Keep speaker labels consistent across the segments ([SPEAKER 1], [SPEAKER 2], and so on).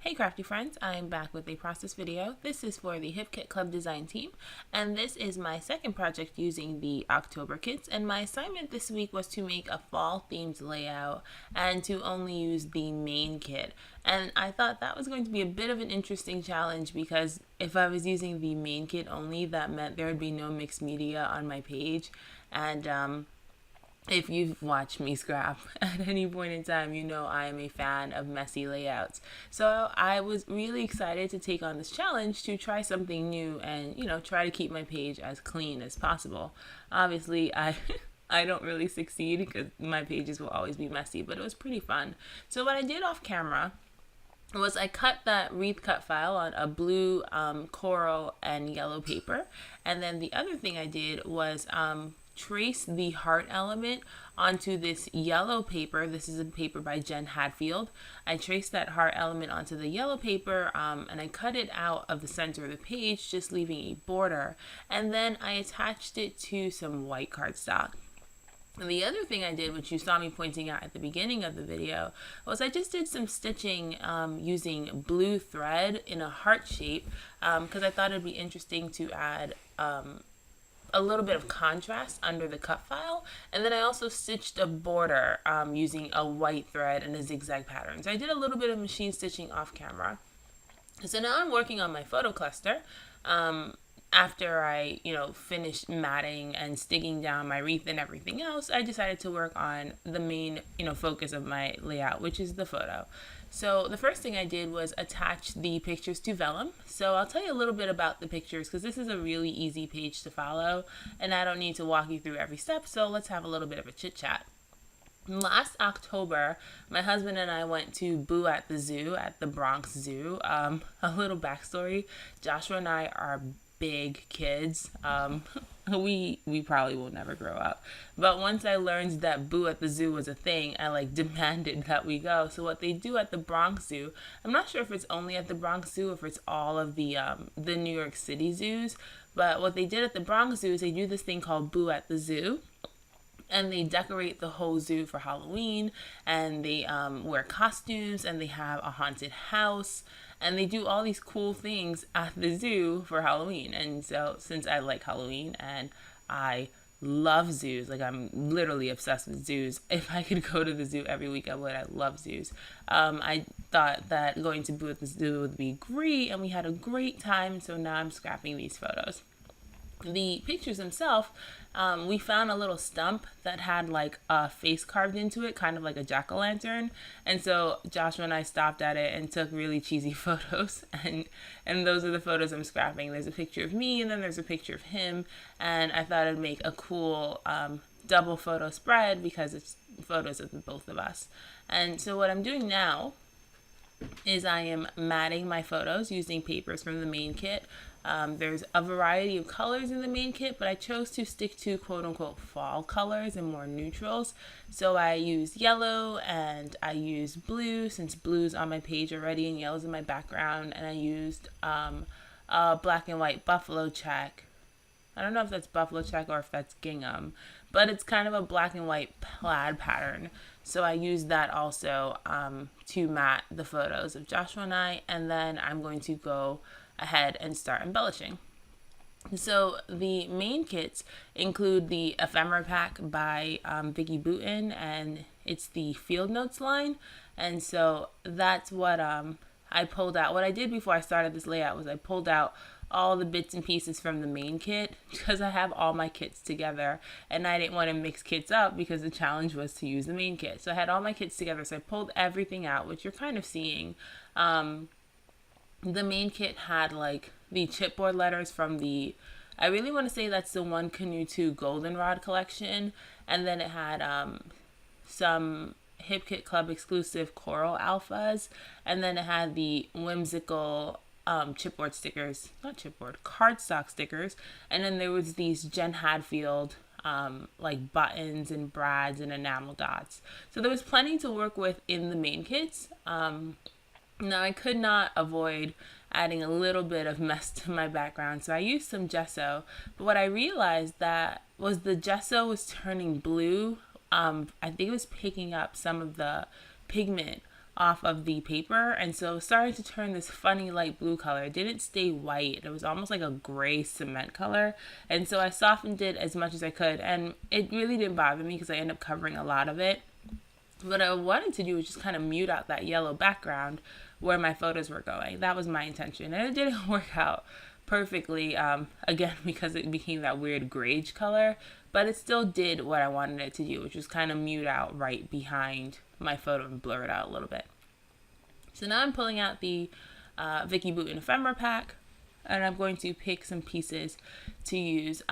[SPEAKER 1] Hey crafty friends, I'm back with a process video. This is for the Hip Kit Club design team, and this is my second project using the October kits, and my assignment this week was to make a fall themed layout and to only use the main kit. And I thought that was going to be a bit of an interesting challenge because if I was using the main kit only, that meant there would be no mixed media on my page, and if you've watched me scrap at any point in time, you know I am a fan of messy layouts. So I was really excited to take on this challenge to try something new and, try to keep my page as clean as possible. Obviously, I don't really succeed because my pages will always be messy, but it was pretty fun. So what I did off camera was I cut that wreath cut file on a blue, coral, and yellow paper. And then the other thing I did was trace the heart element onto this yellow paper. This is a paper by Jen Hadfield. I traced that heart element onto the yellow paper and I cut it out of the center of the page, just leaving a border. And then I attached it to some white cardstock. And the other thing I did, which you saw me pointing out at the beginning of the video, was I just did some stitching using blue thread in a heart shape because I thought it'd be interesting to add a little bit of contrast under the cut file. And then I also stitched a border using a white thread and a zigzag pattern. So I did a little bit of machine stitching off camera. So now I'm working on my photo cluster. After I, finished matting and sticking down my wreath and everything else, I decided to work on the main, focus of my layout, which is the photo. So the first thing I did was attach the pictures to vellum. So I'll tell you a little bit about the pictures because this is a really easy page to follow and I don't need to walk you through every step. So let's have a little bit of a chit chat. Last October, my husband and I went to Boo at the Zoo at the Bronx Zoo. A little backstory, Joshua and I are big kids. We probably will never grow up. But once I learned that Boo at the Zoo was a thing, I demanded that we go. So what they do at the Bronx Zoo, I'm not sure if it's only at the Bronx Zoo or if it's all of the New York City zoos, but what they did at the Bronx Zoo is they do this thing called Boo at the Zoo. And they decorate the whole zoo for Halloween, and they wear costumes, and they have a haunted house, and they do all these cool things at the zoo for Halloween. And so since I like Halloween and I love zoos, I'm literally obsessed with zoos. If I could go to the zoo every week, I would. I love zoos. I thought that going to Boo at the Zoo would be great, and we had a great time, so now I'm scrapping these photos. The pictures themselves, we found a little stump that had a face carved into it, kind of like a jack-o'-lantern. And so Joshua and I stopped at it and took really cheesy photos. And those are the photos I'm scrapping. There's a picture of me and then there's a picture of him. And I thought I'd make a cool double photo spread because it's photos of the both of us. And so what I'm doing now is I am matting my photos using papers from the main kit. There's a variety of colors in the main kit, but I chose to stick to quote-unquote fall colors and more neutrals. So I used yellow and I used blue, since blue's on my page already and yellow's in my background, and I used a black and white buffalo check. I don't know if that's buffalo check or if that's gingham, but it's kind of a black and white plaid pattern. So I used that also to mat the photos of Joshua and I, and then I'm going to go ahead and start embellishing. So the main kits include the ephemera pack by Vicky Boutin, and it's the Field Notes line. And so that's what I pulled out. What I did before I started this layout was I pulled out all the bits and pieces from the main kit because I have all my kits together and I didn't want to mix kits up because the challenge was to use the main kit. So I had all my kits together, so I pulled everything out, which you're kind of seeing. The main kit had the chipboard letters from I really want to say that's the One Canoe 2 Goldenrod collection, and then it had some Hip Kit Club exclusive coral alphas, and then it had the whimsical cardstock stickers, and then there was these Jen Hadfield buttons and brads and enamel dots. So there was plenty to work with in the main kits. Now I could not avoid adding a little bit of mess to my background, so I used some gesso, but what I realized that was the gesso was turning blue. I think it was picking up some of the pigment off of the paper, and so it started to turn this funny light blue color. It didn't stay white. It was almost like a gray cement color, and so I softened it as much as I could, and it really didn't bother me because I ended up covering a lot of it. What I wanted to do was just kind of mute out that yellow background where my photos were going. That was my intention, and it didn't work out perfectly, again, because it became that weird grage color, but it still did what I wanted it to do, which was kind of mute out right behind my photo and blur it out a little bit. So now I'm pulling out the Vicky Bouton ephemera pack, and I'm going to pick some pieces to use.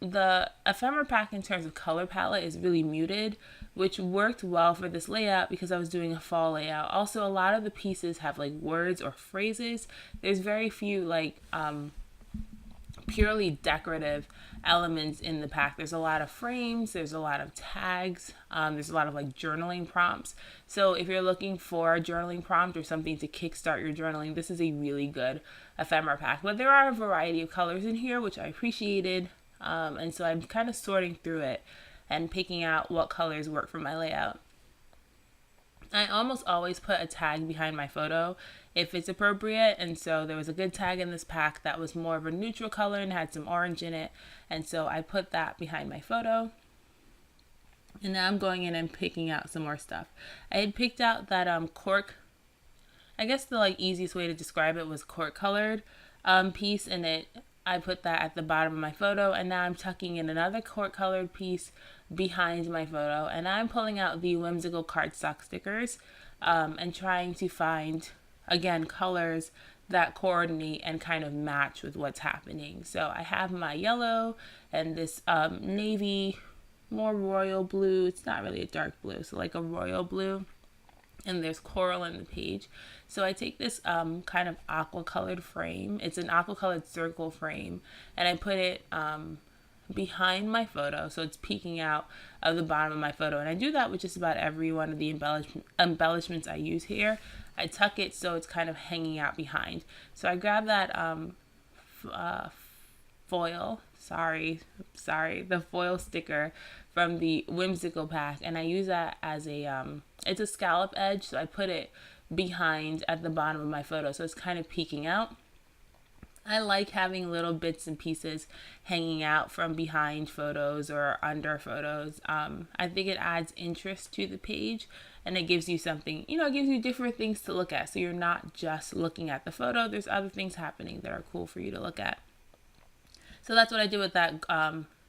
[SPEAKER 1] The ephemera pack in terms of color palette is really muted, which worked well for this layout because I was doing a fall layout. Also, a lot of the pieces have like words or phrases. There's very few like purely decorative elements in the pack. There's a lot of frames, there's a lot of tags, there's a lot of like journaling prompts. So if you're looking for a journaling prompt or something to kickstart your journaling, this is a really good ephemera pack. But there are a variety of colors in here, which I appreciated, and so I'm kind of sorting through it and picking out what colors work for my layout. I almost always put a tag behind my photo if it's appropriate, and so there was a good tag in this pack that was more of a neutral color and had some orange in it, and so I put that behind my photo. And now I'm going in and picking out some more stuff. I had picked out that cork, I guess the like easiest way to describe it was cork colored piece, and I put that at the bottom of my photo, and now I'm tucking in another cork colored piece behind my photo, and I'm pulling out the whimsical cardstock stickers and trying to find, again, colors that coordinate and kind of match with what's happening. So I have my yellow and this navy, more royal blue. It's not really a dark blue, so like a royal blue. And there's coral in the page. So I take this kind of aqua colored frame. It's an aqua colored circle frame, and I put it behind my photo, so it's peeking out of the bottom of my photo. And I do that with just about every one of the embellishments I use here. I tuck it so it's kind of hanging out behind. So I grab that foil, the foil sticker from the whimsical pack, and I use that as a it's a scallop edge, so I put it behind at the bottom of my photo, so it's kind of peeking out. I like having little bits and pieces hanging out from behind photos or under photos. I think it adds interest to the page, and it gives you something, it gives you different things to look at. So you're not just looking at the photo. There's other things happening that are cool for you to look at. So that's what I did with that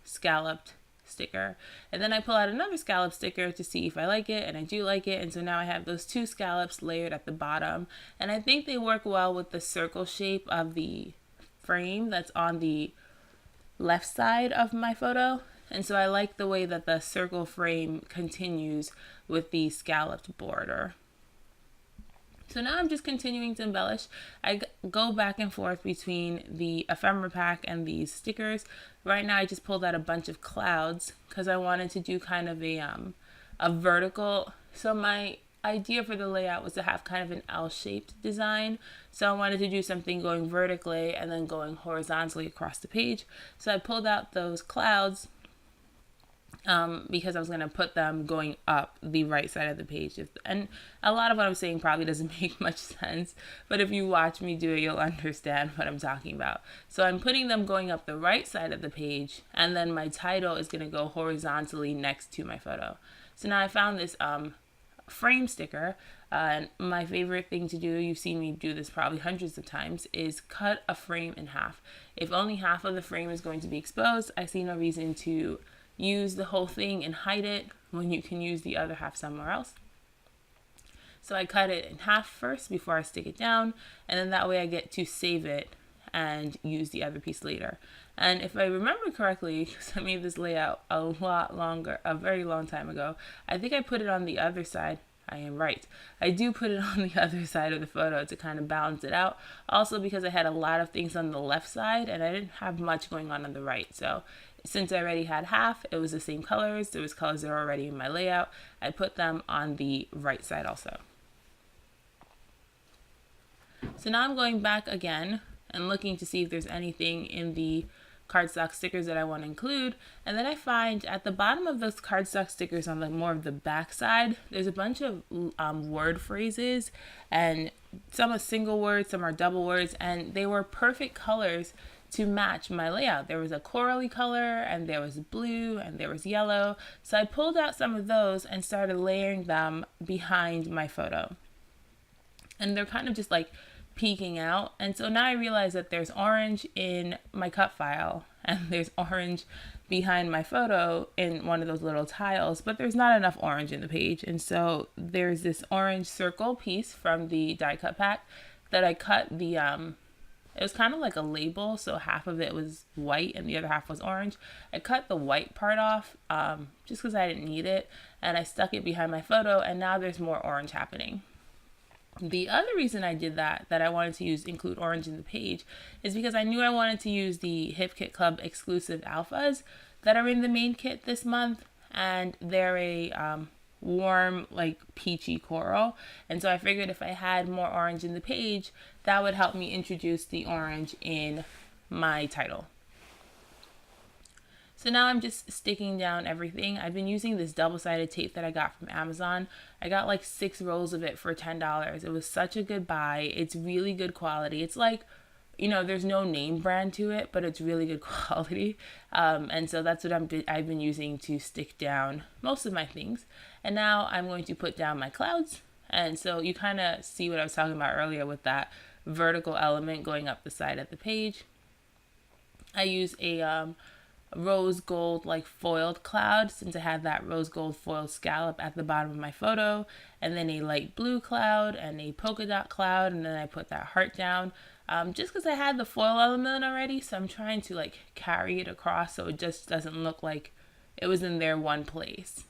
[SPEAKER 1] scalloped sticker. And then I pull out another scallop sticker to see if I like it, and I do like it. And so now I have those two scallops layered at the bottom, and I think they work well with the circle shape of the frame that's on the left side of my photo. And so I like the way that the circle frame continues with the scalloped border. So now I'm just continuing to embellish. I go back and forth between the ephemera pack and these stickers. Right now I just pulled out a bunch of clouds because I wanted to do kind of a vertical. So my idea for the layout was to have kind of an L-shaped design. So I wanted to do something going vertically and then going horizontally across the page. So I pulled out those clouds because I was going to put them going up the right side of the page. And a lot of what I'm saying probably doesn't make much sense, but if you watch me do it, you'll understand what I'm talking about. So I'm putting them going up the right side of the page, and then my title is going to go horizontally next to my photo. So now I found this frame sticker, and my favorite thing to do, you've seen me do this probably hundreds of times, is cut a frame in half. If only half of the frame is going to be exposed, I see no reason to use the whole thing and hide it when you can use the other half somewhere else. So I cut it in half first before I stick it down, and then that way I get to save it and use the other piece later. And if I remember correctly, because I made this layout a very long time ago, I think I put it on the other side. I am right. I do put it on the other side of the photo to kind of balance it out. Also because I had a lot of things on the left side and I didn't have much going on the right. So since I already had half, it was the same colors. There was colors that are already in my layout. I put them on the right side also. So now I'm going back again and looking to see if there's anything in the cardstock stickers that I want to include. And then I find at the bottom of those cardstock stickers on the more of the back side, there's a bunch of word phrases, and some are single words, some are double words, and they were perfect colors to match my layout. There was a corally color, and there was blue, and there was yellow. So I pulled out some of those and started layering them behind my photo. And they're kind of just like peeking out. And so now I realize that there's orange in my cut file, and there's orange behind my photo in one of those little tiles, but there's not enough orange in the page. And so there's this orange circle piece from the die cut pack that I cut the it was kind of like a label, so half of it was white and the other half was orange. I cut the white part off just because I didn't need it, and I stuck it behind my photo, and now there's more orange happening. The other reason I did that I wanted to include orange in the page, is because I knew I wanted to use the Hip Kit Club exclusive alphas that are in the main kit this month, and they're a warm, like peachy coral. And so I figured if I had more orange in the page, that would help me introduce the orange in my title. So now I'm just sticking down everything. I've been using this double-sided tape that I got from Amazon. I got like 6 rolls of it for $10. It was such a good buy. It's really good quality. It's like, you know, there's no name brand to it, but it's really good quality. And so that's what I've been using to stick down most of my things. And now I'm going to put down my clouds. And so you kind of see what I was talking about earlier with that vertical element going up the side of the page. I use a rose gold like foiled cloud, since I had that rose gold foiled scallop at the bottom of my photo, and then a light blue cloud and a polka dot cloud, and then I put that heart down just because I had the foil element already, so I'm trying to like carry it across so it just doesn't look like it was in there one place.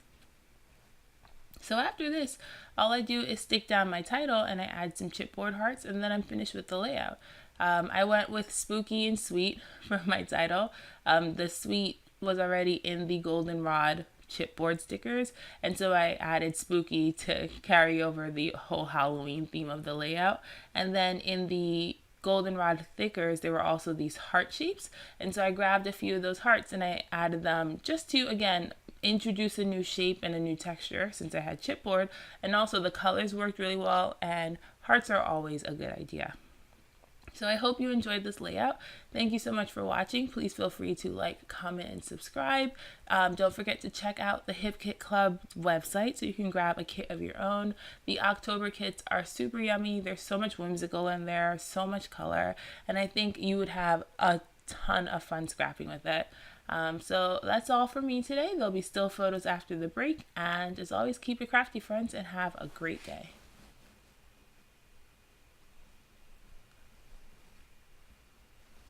[SPEAKER 1] So after this, all I do is stick down my title and I add some chipboard hearts, and then I'm finished with the layout. I went with spooky and sweet for my title. The sweet was already in the goldenrod chipboard stickers, and so I added spooky to carry over the whole Halloween theme of the layout. And then in the goldenrod thickers, there were also these heart shapes, and so I grabbed a few of those hearts and I added them just to, again, introduce a new shape and a new texture, since I had chipboard, and also the colors worked really well, and hearts are always a good idea. So I hope you enjoyed this layout. Thank you so much for watching. Please feel free to like, comment, and subscribe. Don't forget to check out the Hip Kit Club website so you can grab a kit of your own. The October kits are super yummy. There's so much whimsical in there, so much color, and I think you would have a ton of fun scrapping with it. So that's all for me today. There'll be still photos after the break, and as always, keep it crafty, friends, and have a great day.